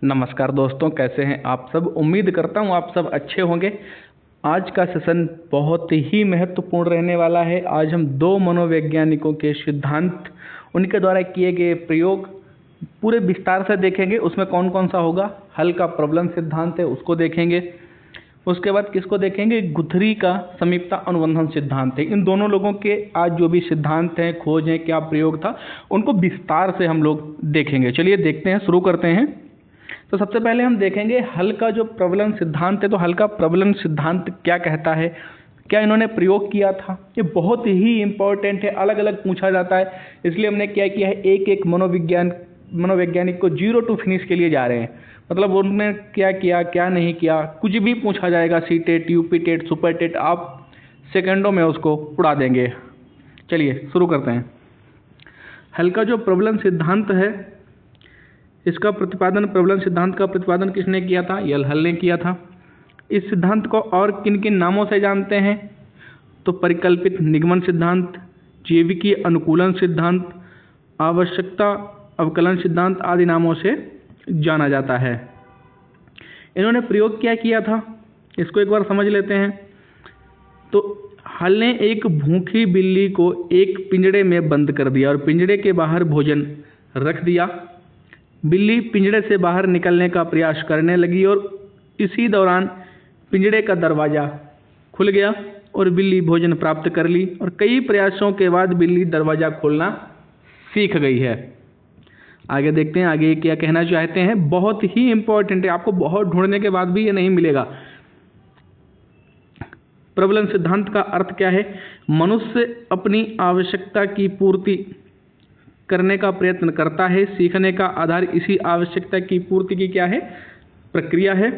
नमस्कार दोस्तों, कैसे हैं आप सब। उम्मीद करता हूं आप सब अच्छे होंगे। आज का सेशन बहुत ही महत्वपूर्ण रहने वाला है। आज हम दो मनोवैज्ञानिकों के सिद्धांत, उनके द्वारा किए गए प्रयोग पूरे विस्तार से देखेंगे। उसमें कौन कौन सा होगा, हल का प्रबलन सिद्धांत है उसको देखेंगे। उसके बाद किसको देखेंगे, गुथरी का समीपता अनुबंधन सिद्धांत है। इन दोनों लोगों के आज जो भी सिद्धांत हैं, खोज हैं, क्या प्रयोग था, उनको विस्तार से हम लोग देखेंगे। चलिए देखते हैं, शुरू करते हैं। तो सबसे पहले हम देखेंगे हल का जो प्रबलन सिद्धांत है। तो हल का प्रबलन सिद्धांत क्या कहता है, क्या इन्होंने प्रयोग किया था। ये बहुत ही इम्पोर्टेंट है, अलग अलग पूछा जाता है। इसलिए हमने क्या किया है, एक एक मनोवैज्ञानिक को जीरो टू फिनिश के लिए जा रहे हैं। मतलब उन्होंने क्या किया, क्या नहीं किया, कुछ भी पूछा जाएगा। C TET, UP TET, super TET, आप सेकंडों में उसको उड़ा देंगे। चलिए शुरू करते हैं। हल का जो प्रबलन सिद्धांत है, इसका प्रतिपादन, प्रबलन सिद्धांत का प्रतिपादन किसने किया था, यल हल ने किया था। इस सिद्धांत को और किन किन नामों से जानते हैं, तो परिकल्पित निगमन सिद्धांत, जैविकी अनुकूलन सिद्धांत, आवश्यकता अवकलन सिद्धांत आदि नामों से जाना जाता है। इन्होंने प्रयोग क्या किया था, इसको एक बार समझ लेते हैं। तो हल ने एक भूखी बिल्ली को एक पिंजड़े में बंद कर दिया और पिंजड़े के बाहर भोजन रख दिया। बिल्ली पिंजड़े से बाहर निकलने का प्रयास करने लगी और इसी दौरान पिंजड़े का दरवाज़ा खुल गया और बिल्ली भोजन प्राप्त कर ली। और कई प्रयासों के बाद बिल्ली दरवाज़ा खोलना सीख गई है। आगे देखते हैं, आगे क्या कहना चाहते हैं। बहुत ही इम्पोर्टेंट है, आपको बहुत ढूंढने के बाद भी ये नहीं मिलेगा। प्रबलन सिद्धांत का अर्थ क्या है, मनुष्य अपनी आवश्यकता की पूर्ति करने का प्रयत्न करता है। सीखने का आधार इसी आवश्यकता की पूर्ति की क्या है, प्रक्रिया है।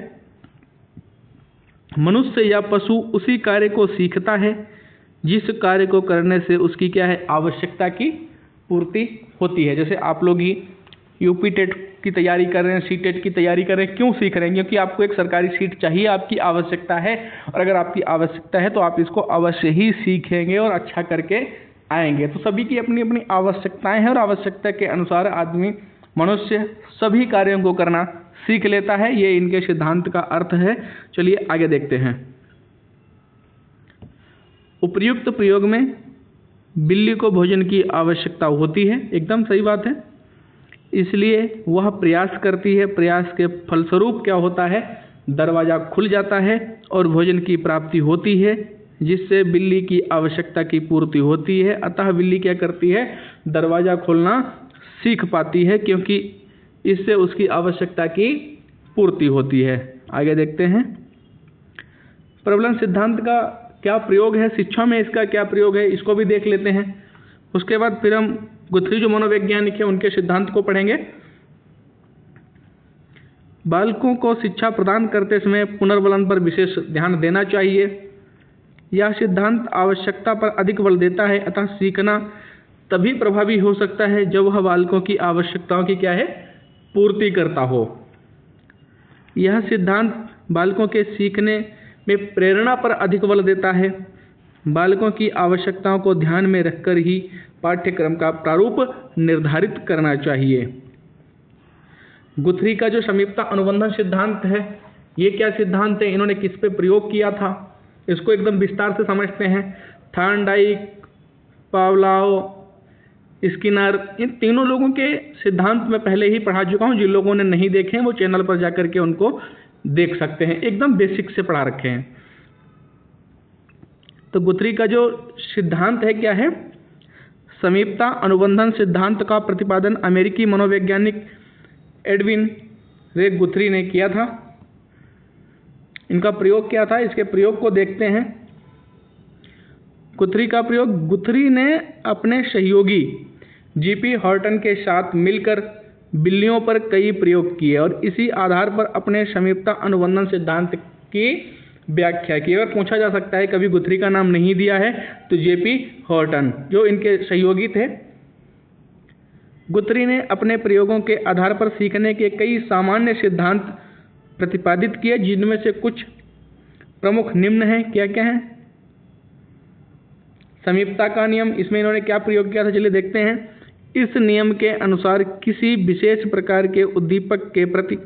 मनुष्य या पशु उसी कार्य को सीखता है जिस कार्य को करने से उसकी क्या है, आवश्यकता की पूर्ति होती है। जैसे आप लोग ही यूपी टेट की तैयारी कर रहे हैं, सी टेट की तैयारी कर रहे हैं, क्यों सीख रहे हैं, क्योंकि आपको एक सरकारी सीट चाहिए, आपकी आवश्यकता है। और अगर आपकी आवश्यकता है तो आप इसको अवश्य ही सीखेंगे और अच्छा करके आएंगे। तो सभी की अपनी अपनी आवश्यकताएं हैं और आवश्यकता के अनुसार आदमी, मनुष्य सभी कार्यों को करना सीख लेता है। ये इनके सिद्धांत का अर्थ है। चलिए आगे देखते हैं। उपर्युक्त प्रयोग में बिल्ली को भोजन की आवश्यकता होती है, एकदम सही बात है। इसलिए वह प्रयास करती है। प्रयास के फलस्वरूप क्या होता है, दरवाज़ा खुल जाता है और भोजन की प्राप्ति होती है, जिससे बिल्ली की आवश्यकता की पूर्ति होती है। अतः बिल्ली क्या करती है, दरवाज़ा खोलना सीख पाती है, क्योंकि इससे उसकी आवश्यकता की पूर्ति होती है। आगे देखते हैं, प्रबलन सिद्धांत का क्या प्रयोग है, शिक्षा में इसका क्या प्रयोग है, इसको भी देख लेते हैं। उसके बाद फिर हम गुथरी जो मनोवैज्ञानिक है उनके सिद्धांत को पढ़ेंगे। बालकों को शिक्षा प्रदान करते समय पुनर्बलन पर विशेष ध्यान देना चाहिए। यह सिद्धांत आवश्यकता पर अधिक बल देता है। अतः सीखना तभी प्रभावी हो सकता है जब वह बालकों की आवश्यकताओं की क्या है, पूर्ति करता हो। यह सिद्धांत बालकों के सीखने में प्रेरणा पर अधिक बल देता है। बालकों की आवश्यकताओं को ध्यान में रखकर ही पाठ्यक्रम का प्रारूप निर्धारित करना चाहिए। गुथरी का जो समीपता अनुबंधन सिद्धांत है, ये क्या सिद्धांत है, इन्होंने किस पे प्रयोग किया था, इसको एकदम विस्तार से समझते हैं। थॉर्नडाइक, पावलोव, स्किनर, इन तीनों लोगों के सिद्धांत मैं पहले ही पढ़ा चुका हूँ। जिन लोगों ने नहीं देखे हैं वो चैनल पर जाकर के उनको देख सकते हैं, एकदम बेसिक से पढ़ा रखे हैं। तो गुथरी का जो सिद्धांत है क्या है, समीपता अनुबंधन सिद्धांत का प्रतिपादन अमेरिकी मनोवैज्ञानिक एडविन रे गुथरी ने किया था। इनका प्रयोग क्या था, इसके प्रयोग को देखते हैं। गुथरी का प्रयोग, गुथरी ने अपने सहयोगी जीपी हॉर्टन के साथ मिलकर बिल्लियों पर कई प्रयोग किए और इसी आधार पर अपने समीपता अनुबंधन सिद्धांत की व्याख्या की। अगर पूछा जा सकता है, कभी गुथरी का नाम नहीं दिया है, तो जेपी हॉर्टन जो इनके सहयोगी थे। गुथरी ने अपने प्रयोगों के आधार पर सीखने के कई सामान्य सिद्धांत प्रतिपादित किए, जिनमें से कुछ प्रमुख निम्न हैं। क्या क्या हैं, समीपता का नियम, इसमें इन्होंने क्या प्रयोग किया था, चलिए देखते हैं। इस नियम के अनुसार किसी विशेष प्रकार के उद्दीपक के प्रति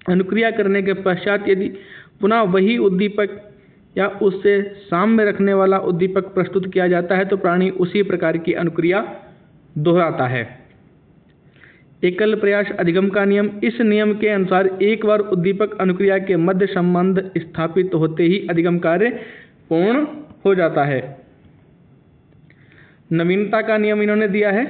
अनुक्रिया करने के पश्चात यदि पुनः वही उद्दीपक या उससे साम्य रखने वाला उद्दीपक प्रस्तुत किया जाता है तो प्राणी उसी प्रकार की अनुक्रिया दोहराता है। एकल प्रयास अधिगम का नियम। इस नियम के अनुसार एक बार उद्दीपक अनुक्रिया के मध्य संबंध स्थापित होते ही अधिगम कार्य पूर्ण हो जाता है। नवीनता का नियम इन्होंने दिया है।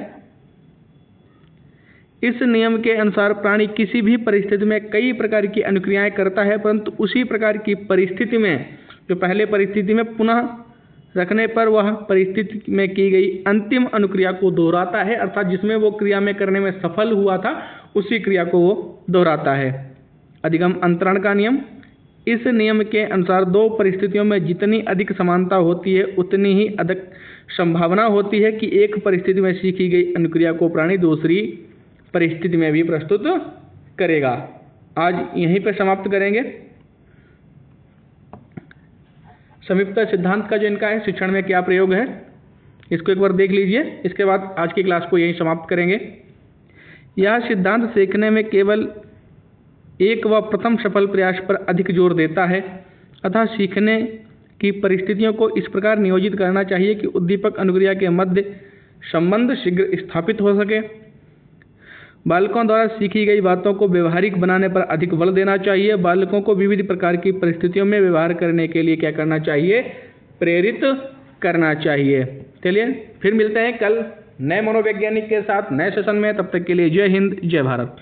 इस नियम के अनुसार प्राणी किसी भी परिस्थिति में कई प्रकार की अनुक्रियाएं करता है, परंतु उसी प्रकार की परिस्थिति में जो पहले परिस्थिति में पुनः रखने पर वह परिस्थिति में की गई अंतिम अनुक्रिया को दोहराता है, अर्थात जिसमें वो क्रिया में करने में सफल हुआ था उसी क्रिया को वो दोहराता है। अधिगम अंतरण का नियम। इस नियम के अनुसार दो परिस्थितियों में जितनी अधिक समानता होती है उतनी ही अधिक संभावना होती है कि एक परिस्थिति में सीखी गई अनुक्रिया को प्राणी दूसरी परिस्थिति में भी प्रस्तुत करेगा। आज यहीं पर समाप्त करेंगे। संयुक्ता सिद्धांत का जो इनका है शिक्षण में क्या प्रयोग है इसको एक बार देख लीजिए। इसके बाद आज की क्लास को यहीं समाप्त करेंगे। यह सिद्धांत सीखने में केवल एक व प्रथम सफल प्रयास पर अधिक जोर देता है, अतः सीखने की परिस्थितियों को इस प्रकार नियोजित करना चाहिए कि उद्दीपक अनुक्रिया के मध्य संबंध शीघ्र स्थापित हो सके। बालकों द्वारा सीखी गई बातों को व्यवहारिक बनाने पर अधिक बल देना चाहिए। बालकों को विविध प्रकार की परिस्थितियों में व्यवहार करने के लिए क्या करना चाहिए? प्रेरित करना चाहिए। चलिए फिर मिलते हैं कल नए मनोवैज्ञानिक के साथ नए सेशन में। तब तक के लिए जय हिंद, जय भारत।